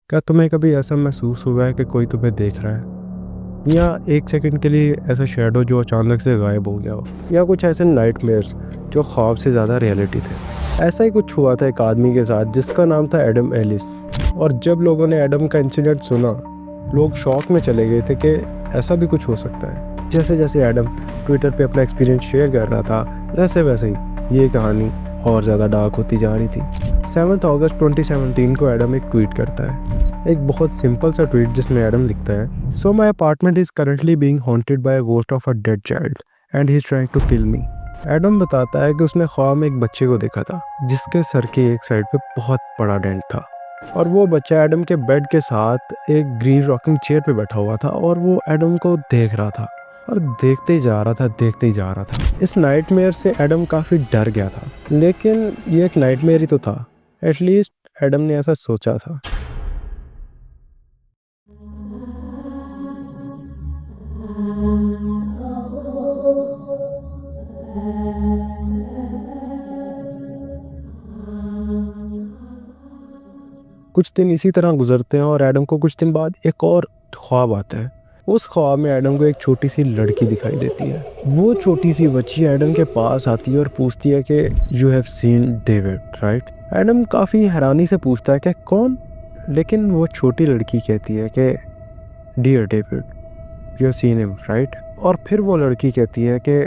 क्या तुम्हें कभी ऐसा महसूस हुआ है कि कोई तुम्हें देख रहा है, या एक सेकंड के लिए ऐसा शैडो जो अचानक से गायब हो गया हो, या कुछ ऐसे नाइटमेयर्स जो ख्वाब से ज़्यादा रियलिटी थे। ऐसा ही कुछ हुआ था एक आदमी के साथ जिसका नाम था एडम एलिस। और जब लोगों ने एडम का इंसिडेंट सुना, लोग शॉक में चले गए थे कि ऐसा भी कुछ हो सकता है। जैसे जैसे एडम ट्विटर पे अपना एक्सपीरियंस शेयर कर रहा था, वैसे वैसे ही ये कहानी और ज़्यादा डार्क होती जा रही थी। 7 अगस्त 2017 को एडम एक ट्वीट करता है, एक बहुत सिंपल सा ट्वीट जिसमें एडम लिखता है, so my apartment is currently being haunted by a ghost of a dead child and he is trying to kill me. Adam बताता है कि उसने ख्वाब में एक बच्चे को देखा था जिसके सर की एक साइड पे बहुत बड़ा डेंट था, और वो बच्चा एडम के बेड के साथ एक ग्रीन रॉकिंग चेयर पे बैठा हुआ था, और वो एडम को देख रहा था और देखते ही जा रहा था, देखते ही जा रहा था। इस नाइटमेयर से एडम काफ़ी डर गया था, लेकिन ये एक नाइटमेयर ही तो था, एटलीस्ट एडम ने ऐसा सोचा था। कुछ दिन इसी तरह गुजरते हैं और एडम को कुछ दिन बाद एक और ख्वाब आता है। उस ख्वाब में एडम को एक छोटी सी लड़की दिखाई देती है। वो छोटी सी बच्ची एडम के पास आती है और पूछती है कि you have scene David right. Adam काफ़ी हैरानी से पूछता है कि कौन, लेकिन वो छोटी लड़की कहती है कि dear David, you have seen him right. और फिर वो लड़की कहती है कि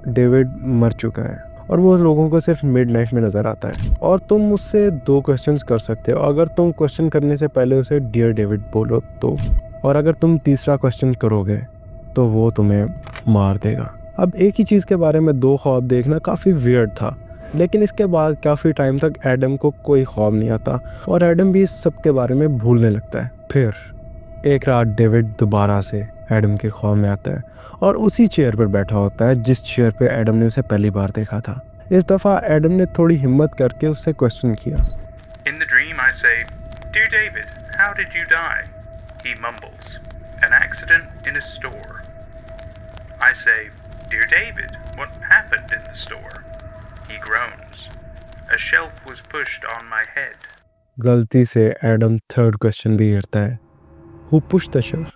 डेविड मर चुका है और वो लोगों को सिर्फ मिड लाइफ में नज़र आता है, और तुम मुझसे 2 क्वेश्चंस कर सकते हो अगर तुम क्वेश्चन करने से पहले उसे डियर डेविड बोलो तो, और अगर तुम तीसरा क्वेश्चन करोगे तो वो तुम्हें मार देगा। अब एक ही चीज़ के बारे में 2 ख्वाब देखना काफ़ी वियर्ड था, लेकिन इसके बाद काफ़ी टाइम तक एडम को कोई ख्वाब नहीं आता और एडम भी इस सब के बारे में भूलने लगता है। फिर एक रात डेविड दोबारा से एडम के ख्वाब में आता है और उसी चेयर पर बैठा होता है जिस चेयर पे एडम ने उसे पहली बार देखा था। इस दफ़ा एडम ने थोड़ी हिम्मत करके उससे क्वेश्चन किया। In the dream I say, "Dear David, how did you die?" He mumbles, "An accident in a store." I say, "Dear David, what happened in the store?" He groans, "A shelf was pushed on my head." गलती से Adam third question भी गिरता है, who push the shelf.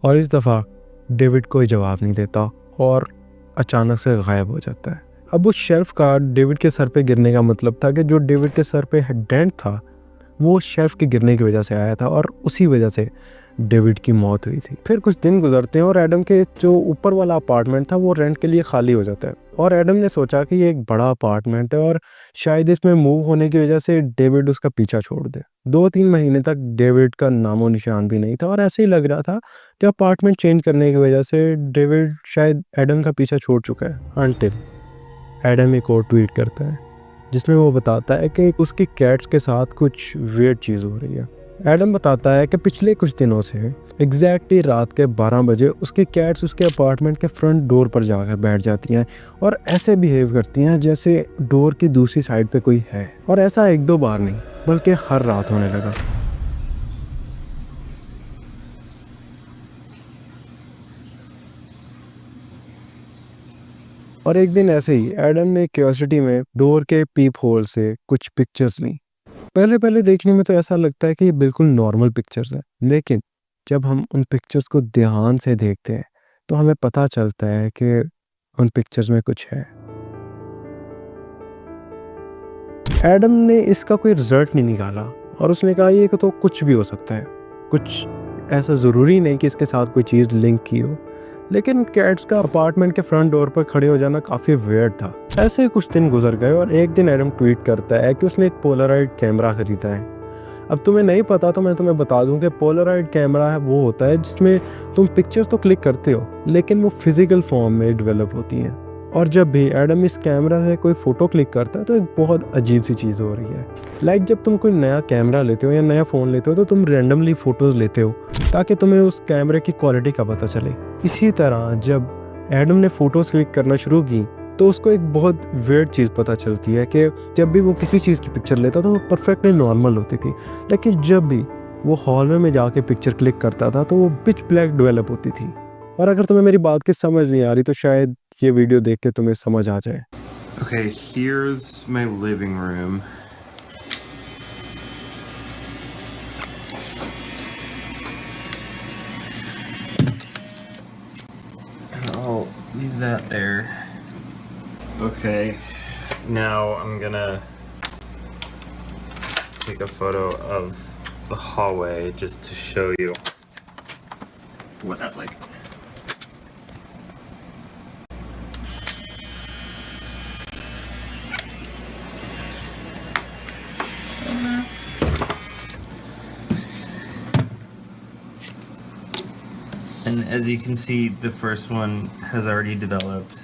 और इस दफ़ा David कोई जवाब नहीं देता और अचानक से गायब हो जाता है। अब उस शेल्फ का डेविड के सर पे गिरने का मतलब था कि जो डेविड के सर पे डेंट था वो शेल्फ के गिरने की वजह से आया था, और उसी वजह से डेविड की मौत हुई थी। फिर कुछ दिन गुजरते हैं और एडम के जो ऊपर वाला अपार्टमेंट था वो रेंट के लिए खाली हो जाता है, और एडम ने सोचा कि ये एक बड़ा अपार्टमेंट है और शायद इसमें मूव होने की वजह से डेविड उसका पीछा छोड़ दे। 2-3 महीने तक डेविड का नामो निशान भी नहीं था, और ऐसे ही लग रहा था कि अपार्टमेंट चेंज करने की वजह से डेविड शायद एडम का पीछा छोड़ चुका है। अनटिल एडम एक और ट्वीट करता है जिसमें वो बताता है कि उसकी कैट्स के साथ कुछ वियर्ड चीज़ हो रही है। एडम बताता है कि पिछले कुछ दिनों से एग्जैक्टली रात के 12 बजे उसकी कैट्स उसके अपार्टमेंट के फ्रंट डोर पर जाकर बैठ जाती हैं और ऐसे बिहेव करती हैं जैसे डोर की दूसरी साइड पे कोई है, और ऐसा 1-2 बार नहीं बल्कि हर रात होने लगा। और एक दिन ऐसे ही एडम ने क्यूरियोसिटी में डोर के पीप होल से कुछ पिक्चर्स ली। पहले पहले देखने में तो ऐसा लगता है कि ये बिल्कुल नॉर्मल पिक्चर्स है, लेकिन जब हम उन पिक्चर्स को ध्यान से देखते हैं तो हमें पता चलता है कि उन पिक्चर्स में कुछ है। एडम ने इसका कोई रिजल्ट नहीं निकाला और उसने कहा ये तो कुछ भी हो सकता है, कुछ ऐसा ज़रूरी नहीं कि इसके साथ कोई चीज़ लिंक की हो, लेकिन कैट्स का अपार्टमेंट के फ्रंट डोर पर खड़े हो जाना काफ़ी वियर्ड था। ऐसे ही कुछ दिन गुजर गए और एक दिन एडम ट्वीट करता है कि उसने एक पोलराइड कैमरा खरीदा है। अब तुम्हें नहीं पता तो मैं तुम्हें बता दूं कि पोलराइड कैमरा है वो होता है जिसमें तुम पिक्चर्स तो क्लिक करते हो लेकिन वो फिजिकल फॉर्म में डेवलप होती हैं। और जब भी एडम इस कैमरा से कोई फ़ोटो क्लिक करता है तो एक बहुत अजीब सी चीज़ हो रही है। लाइक जब तुम कोई नया कैमरा लेते हो या नया फ़ोन लेते हो तो तुम रैंडमली फ़ोटोज़ लेते हो ताकि तुम्हें उस कैमरे की क्वालिटी का पता चले। इसी तरह जब एडम ने फ़ोटोज़ क्लिक करना शुरू की तो उसको एक बहुत वियर्ड चीज़ पता चलती है कि जब भी वो किसी चीज़ की पिक्चर लेता तो वो परफेक्टली नॉर्मल होती थी, लेकिन जब भी वो हॉलवे में जाके पिक्चर क्लिक करता था तो वो पिच ब्लैक डेवलप होती थी। और अगर तुम्हें मेरी बात की समझ नहीं आ रही तो शायद ये वीडियो देख के तुम्हें समझ आ जाए। Okay, here's my living room. that there. Okay, now I'm gonna take a photo of the hallway just to show you what that's like. And as you can see, the first one has already developed.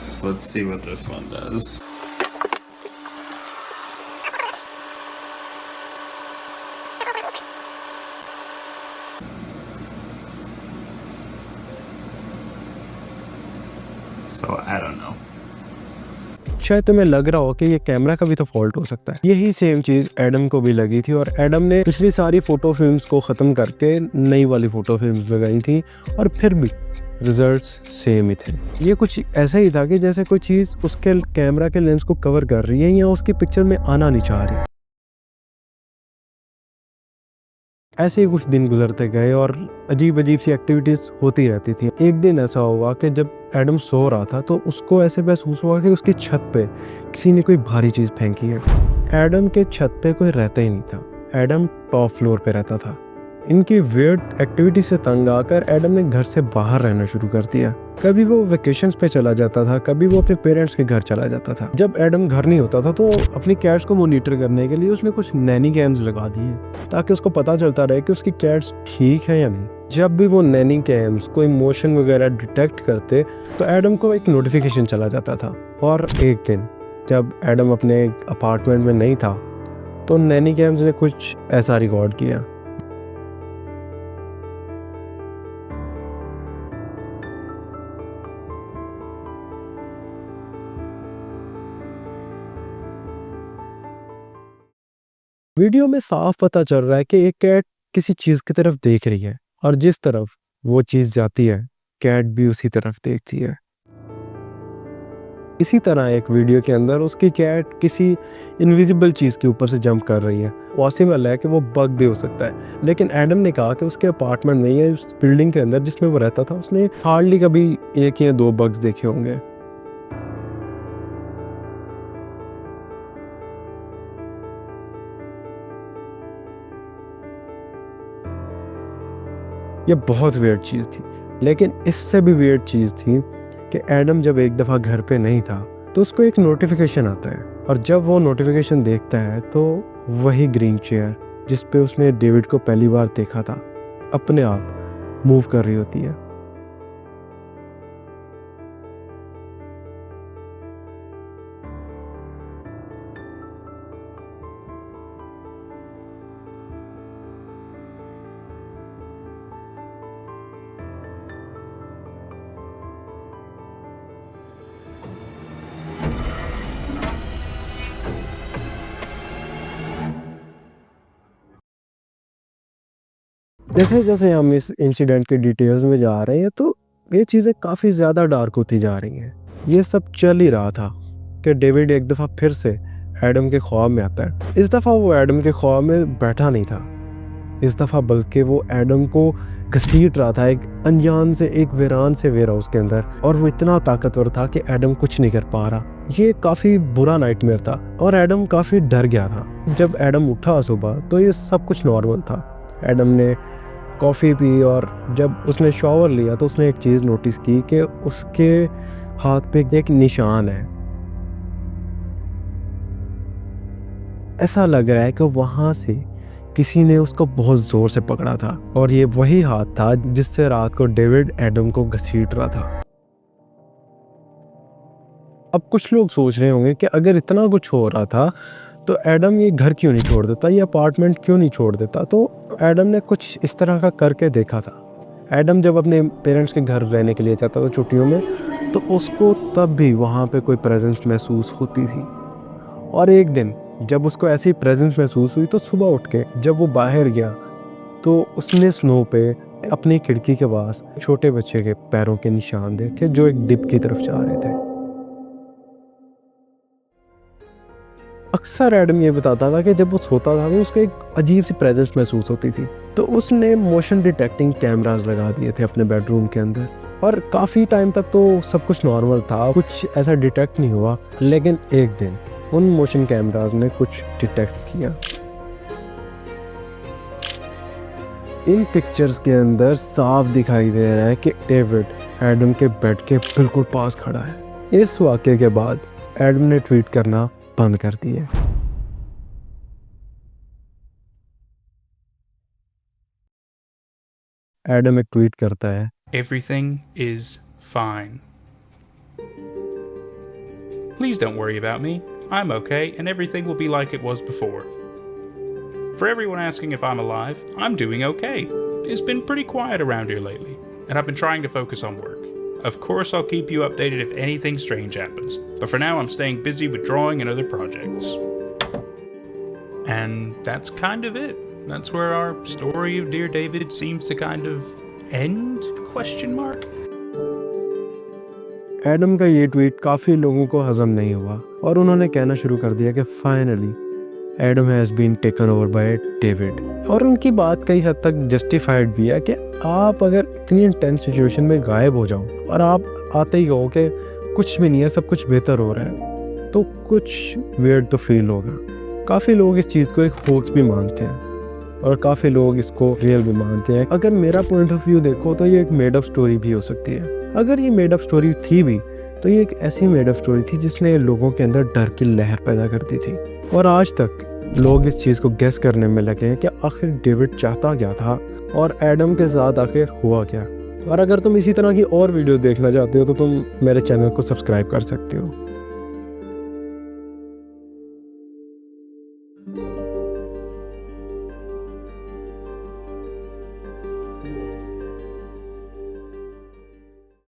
So let's see what this one does. So I don't know. शायद तुम्हें लग रहा हो कि ये camera का भी तो फॉल्ट हो सकता है। यही सेम चीज़ एडम को भी लगी थी और एडम ने पिछली सारी फ़ोटो फिल्म्स को ख़त्म करके नई वाली फ़ोटो फिल्म्स लगाई थी और फिर भी रिजल्ट्स सेम ही थे। ये कुछ ऐसा ही था कि जैसे कोई चीज़ उसके कैमरा के लेंस को कवर कर रही है या उसकी पिक्चर में आना नहीं चाह रही। ऐसे ही कुछ दिन गुजरते गए और अजीब अजीब सी एक्टिविटीज़ होती रहती थी। एक दिन ऐसा हुआ कि जब एडम सो रहा था तो उसको ऐसे महसूस हुआ कि उसकी छत पे किसी ने कोई भारी चीज़ फेंकी है। एडम के छत पे कोई रहता ही नहीं था। एडम टॉप फ्लोर पे रहता था। इनकी वियर्ड एक्टिविटी से तंग आकर एडम ने घर से बाहर रहना शुरू कर दिया। कभी वो वेकेशंस पे चला जाता था, कभी वो अपने पेरेंट्स के घर चला जाता था। जब एडम घर नहीं होता था तो अपनी कैट्स को मॉनिटर करने के लिए उसने कुछ नैनी कैम्स लगा दिए ताकि उसको पता चलता रहे कि उसकी कैट्स ठीक है या नहीं। जब भी वो नैनी कैम्स कोई मोशन वगैरह डिटेक्ट करते तो एडम को एक नोटिफिकेशन चला जाता था। और एक दिन जब एडम अपने अपार्टमेंट में नहीं था तो नैनी कैम्स ने कुछ ऐसा रिकॉर्ड किया। वीडियो में साफ पता चल रहा है कि एक कैट किसी चीज़ की तरफ देख रही है और जिस तरफ वो चीज़ जाती है कैट भी उसी तरफ देखती है। इसी तरह एक वीडियो के अंदर उसकी कैट किसी इनविजिबल चीज़ के ऊपर से जंप कर रही है। पॉसिबल है कि वो बग भी हो सकता है, लेकिन एडम ने कहा कि उसके अपार्टमेंट में या उस बिल्डिंग के अंदर जिसमें वो रहता था उसने हार्डली कभी 1 या 2 बग्स देखे होंगे। ये बहुत वियर्ड चीज़ थी, लेकिन इससे भी वियर्ड चीज़ थी कि एडम जब एक दफ़ा घर पे नहीं था तो उसको एक नोटिफिकेशन आता है और जब वो नोटिफिकेशन देखता है तो वही ग्रीन चेयर जिस पे उसने डेविड को पहली बार देखा था अपने आप मूव कर रही होती है। जैसे जैसे हम इस इंसिडेंट के डिटेल्स में जा रहे हैं तो ये चीज़ें काफ़ी ज़्यादा डार्क होती जा रही हैं। ये सब चल ही रहा था कि डेविड एक दफ़ा फिर से एडम के ख्वाब में आता है। इस दफ़ा वो एडम के ख्वाब में बैठा नहीं था, इस दफ़ा बल्कि वो एडम को घसीट रहा था एक अनजान से एक वीरान से वेयर हाउस के अंदर, और वो इतना ताकतवर था कि एडम कुछ नहीं कर पा रहा। ये काफ़ी बुरा नाइटमेयर था और एडम काफ़ी डर गया था। जब एडम उठा सुबह तो ये सब कुछ नॉर्मल था। एडम ने कॉफ़ी पी और जब उसने शॉवर लिया तो उसने एक चीज़ नोटिस की कि उसके हाथ पे एक निशान है। ऐसा लग रहा है कि वहाँ से किसी ने उसको बहुत ज़ोर से पकड़ा था और ये वही हाथ था जिससे रात को डेविड एडम को घसीट रहा था। अब कुछ लोग सोच रहे होंगे कि अगर इतना कुछ हो रहा था तो एडम ये घर क्यों नहीं छोड़ देता, ये अपार्टमेंट क्यों नहीं छोड़ देता। तो एडम ने कुछ इस तरह का करके देखा था। एडम जब अपने पेरेंट्स के घर रहने के लिए जाता था छुट्टियों में तो उसको तब भी वहाँ पे कोई प्रेजेंस महसूस होती थी। और एक दिन जब उसको ऐसी प्रेजेंस महसूस हुई तो सुबह उठ के जब वो बाहर गया तो उसने स्नो पे अपनी खिड़की के पास छोटे बच्चे के पैरों के निशान देखे जो एक डिप की तरफ जा रहे थे। अक्सर एडम ये बताता था कि जब वो सोता था तो उसको एक अजीब सी प्रेजेंस महसूस होती थी। तो उसने मोशन डिटेक्टिंग कैमरास लगा दिए थे अपने बेडरूम के अंदर और काफ़ी टाइम तक तो सब कुछ नॉर्मल था, कुछ ऐसा डिटेक्ट नहीं हुआ। लेकिन एक दिन उन मोशन कैमरास ने कुछ डिटेक्ट किया। इन पिक्चर्स के अंदर साफ दिखाई दे रहा है कि डेविड एडम के बेड के बिल्कुल पास खड़ा है। इस वाक़े के बाद एडम ने ट्वीट करना बंद कर दिए। एडम एक ट्वीट करता है, Everything is fine. Please don't worry about me. I'm okay, and everything will be like it was before. For everyone asking if I'm alive, I'm doing okay. It's been pretty quiet around here lately, and I've been trying to focus on work. Of course, I'll keep you updated if anything strange happens, but for now, I'm staying busy with drawing and other projects. And that's kind of it. That's where our story of Dear David seems to kind of end? Question mark. Adam का ये tweet काफ़ी लोगों को हजम नहीं हुआ और उन्होंने कहना शुरू कर दिया कि finally Adam has been taken over by David. और उनकी बात कई हद तक जस्टिफाइड भी है कि आप अगर इतनी इंटेंस सिचुएशन में गायब हो जाओ और आप आते ही कहो कि कुछ भी नहीं है, सब कुछ बेहतर हो रहा है, तो कुछ वियर्ड तो फील होगा। काफ़ी लोग इस चीज़ को एक होक्स भी मानते हैं और काफ़ी लोग इसको रियल भी मानते हैं। अगर मेरा पॉइंट ऑफ व्यू देखो तो ये एक मेड अप स्टोरी भी हो सकती है। अगर ये मेड अप स्टोरी थी भी तो ये एक ऐसी मेड अप स्टोरी थी जिसने लोगों के अंदर डर की लहर पैदा कर दी थी। और आज तक लोग इस चीज़ को गेस करने में लगे हैं कि आखिर डेविड चाहता क्या था और एडम के साथ आखिर हुआ क्या। और अगर तुम इसी तरह की और वीडियो देखना चाहते हो तो तुम मेरे चैनल को सब्सक्राइब कर सकते हो।